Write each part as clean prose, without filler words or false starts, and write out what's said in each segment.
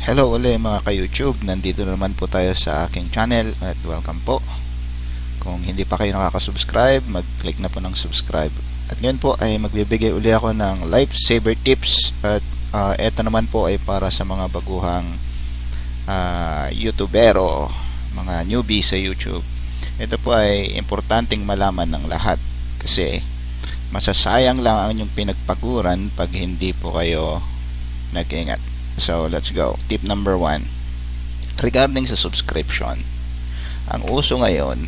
Hello ulit mga ka-YouTube, nandito naman po tayo sa aking channel at welcome po. Kung hindi pa kayo nakaka-subscribe, mag-click na po ng subscribe. At ngayon po ay magbibigay uli ako ng lifesaver tips at eto naman po ay para sa mga baguhang YouTubero, mga newbie sa YouTube. Ito po ay importanteng malaman ng lahat kasi masasayang lang ang inyong pinagpaguran pag hindi po kayo nag-ingat. So, let's go. Tip number 1. Regarding sa subscription. Ang uso ngayon,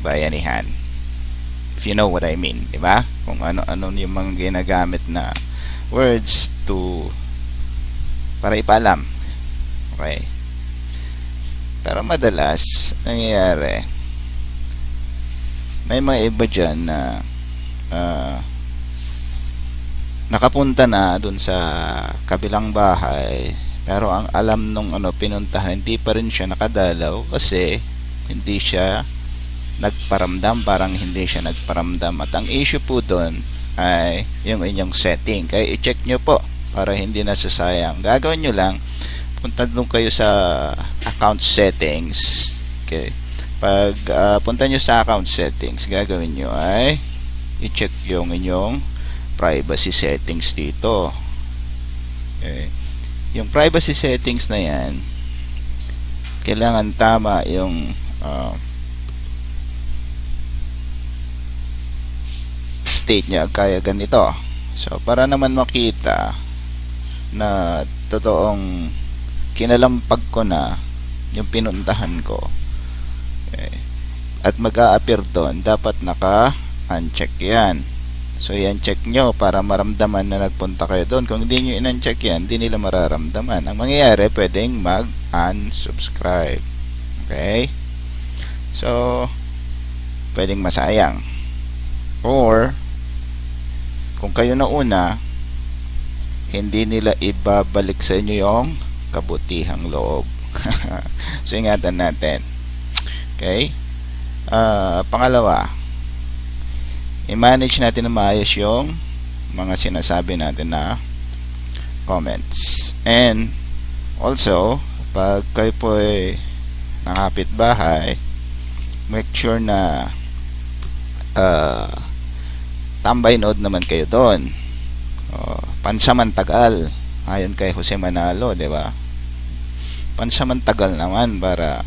bayanihan. If you know what I mean, di ba? Kung ano-ano yung mga ginagamit na words para ipaalam. Okay? Pero madalas, nangyayari, may mga iba dyan na nakapunta na dun sa kabilang bahay pero ang alam nung pinuntahan hindi pa rin siya nakadalaw kasi hindi siya nagparamdam, parang hindi siya nagparamdam. At ang issue po dun ay yung inyong setting, kaya i-check nyo po para hindi nasasayang. Gagawin nyo lang, punta dun kayo sa account settings. Okay, pag punta nyo sa account settings, gagawin nyo ay i-check yung inyong privacy settings dito. Okay. Yung privacy settings na yan, kailangan tama yung state niya, kaya ganito. So para naman makita na totoong kinalampag ko na yung pinuntahan ko, okay, at mag-a-appear doon, dapat naka-uncheck yan. So yan, check nyo para maramdaman na nagpunta kayo doon. Kung hindi nyo in-uncheck yan, hindi nila mararamdaman. Ang mangyayari, pwedeng mag-unsubscribe. Okay? So pwedeng masayang. Or kung kayo na una, hindi nila ibabalik sa inyo yung kabutihang loob. So ingatan natin. Okay? Pangalawa, i-manage natin na maayos yung mga sinasabi natin na comments. And also, pag kayo po ay nakapit bahay, make sure na tambay nood naman kayo doon. Pansamantagal, ayon kay Jose Manalo, di ba? Pansamantagal naman para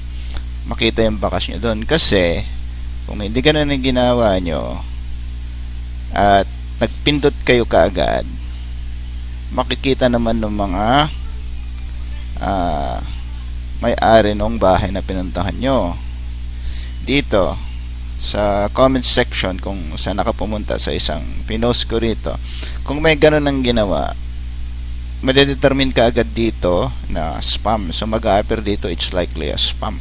makita yung bakas nyo doon. Kasi kung hindi ganun ang ginawa nyo at nagpindot kayo kaagad, makikita naman ng mga may-ari ng bahay na pinuntahan nyo dito sa comment section. Kung saan nakapumunta sa isang pinost ko rito, kung may ganun ang ginawa, madedetermine ka agad dito na spam. So mag-a-appear dito, it's likely a spam.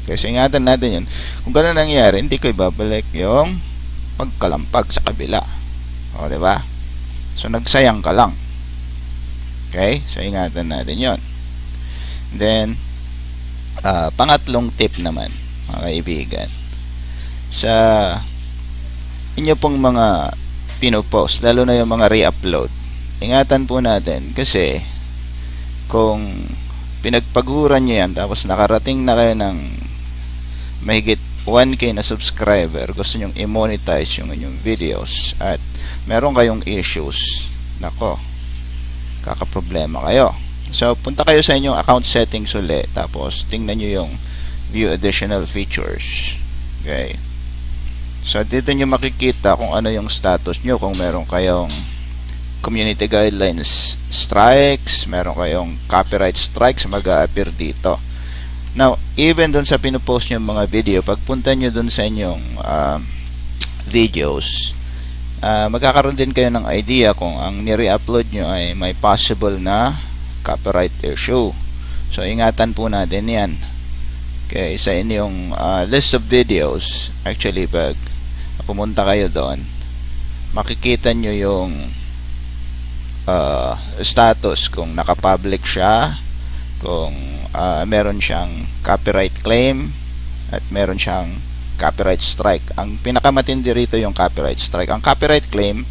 Kasi ingatan natin yun. Kung ganun nangyari, hindi ko ibabalik yung pagkalampag sa kabila. O, diba? So nagsayang ka lang. Okay? So ingatan natin yon. Then pangatlong tip naman, mga kaibigan, sa inyo pong mga pinopost, lalo na yung mga re-upload, ingatan po natin kasi kung pinagpaguran nyo yan tapos nakarating na kayo ng mahigit 1K na subscriber, gusto nyong i-monetize yung inyong videos at meron kayong issues, nako, kakaproblema kayo. So punta kayo sa inyong account settings ulit, tapos tingnan nyo yung view additional features. Okay, so dito nyo makikita kung ano yung status nyo, kung meron kayong community guidelines strikes, meron kayong copyright strikes, mag-a-appear dito. Now, even dun sa pinupost nyo mga video, pagpunta nyo dun sa inyong videos, magkakaroon din kayo ng idea kung ang nire-upload nyo ay may possible na copyright issue. So ingatan po natin yan. Okay, sa inyong list of videos, actually pag pumunta kayo doon, makikita nyo yung status, kung nakapublic siya, kung meron siyang copyright claim at meron siyang copyright strike. Ang pinakamatindi rito yung copyright strike. Ang copyright claim,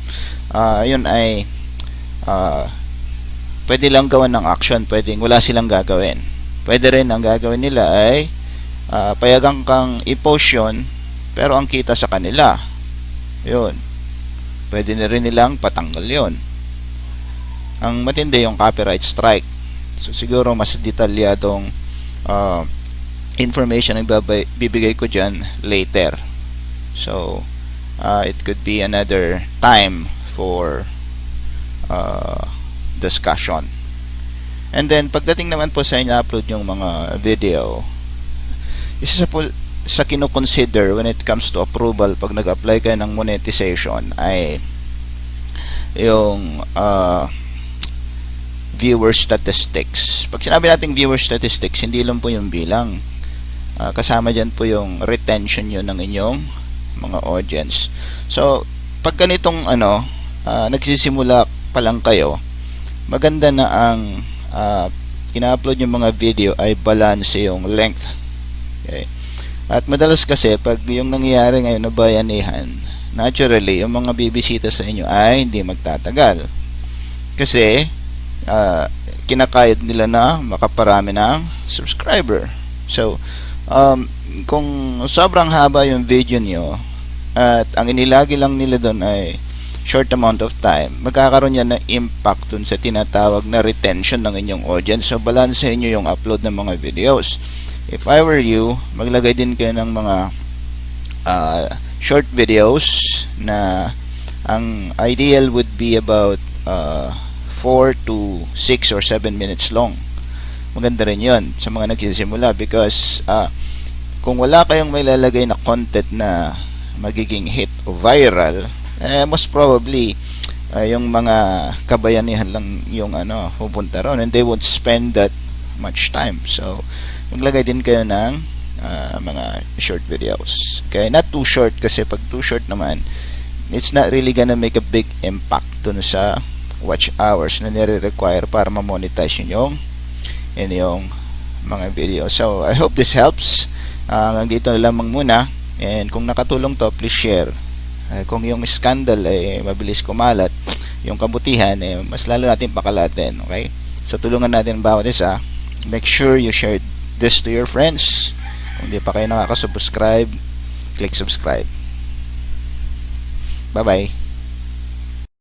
yun ay pwede lang gawan ng action, pwedeng wala silang gagawin. Pwede rin ang gagawin nila ay payagan kang i-post yun, pero ang kita sa kanila, yun, pwede na rin nilang patanggal yun. Ang matindi yung copyright strike. So siguro mas detalyadong information ang bibigay ko dyan later. So it could be another time for discussion. And then pagdating naman po sa ina-upload yung mga video, isa sa kino-consider when it comes to approval pag nag-apply kayo ng monetization ay yung viewer statistics. Pag sinabi natin viewer statistics, hindi lang po yung bilang, kasama dyan po yung retention yun ng inyong mga audience. So pag ganitong nagsisimula pa lang kayo, maganda na ang ina-upload yung mga video ay balance yung length. Okay? At madalas kasi pag yung nangyayari ngayon na bayanihan, naturally yung mga bibisita sa inyo ay hindi magtatagal. Kasi kinakayod nila na makaparami ng subscriber. So kung sobrang haba yung video nyo at ang inilagi lang nila doon ay short amount of time, magkakaroon yan ng impact dun sa tinatawag na retention ng inyong audience. So balansehin nyo yung upload ng mga videos. If I were you, maglagay din kayo ng mga short videos na ang ideal would be about 4 to 6 or 7 minutes long. Maganda rin yun sa mga nagsisimula because kung wala kayong may lalagay na content na magiging hit o viral, most probably yung mga kabayanihan lang yung pupunta ron and they won't spend that much time. So maglagay din kayo ng mga short videos. Okay, not too short kasi pag too short naman, it's not really gonna make a big impact dun sa watch hours na nire-require para ma-monetize yung inyong mga video. So I hope this helps. Hanggang dito na lamang muna, and kung nakatulong to, please share. Kung yung scandal ay mabilis kumalat, yung kabutihan mas lalo natin pakalatin. Okay, so tulungan natin bawat isa. Make sure you share this to your friends. Kung di pa kayo nakaka-subscribe, click subscribe. Bye bye.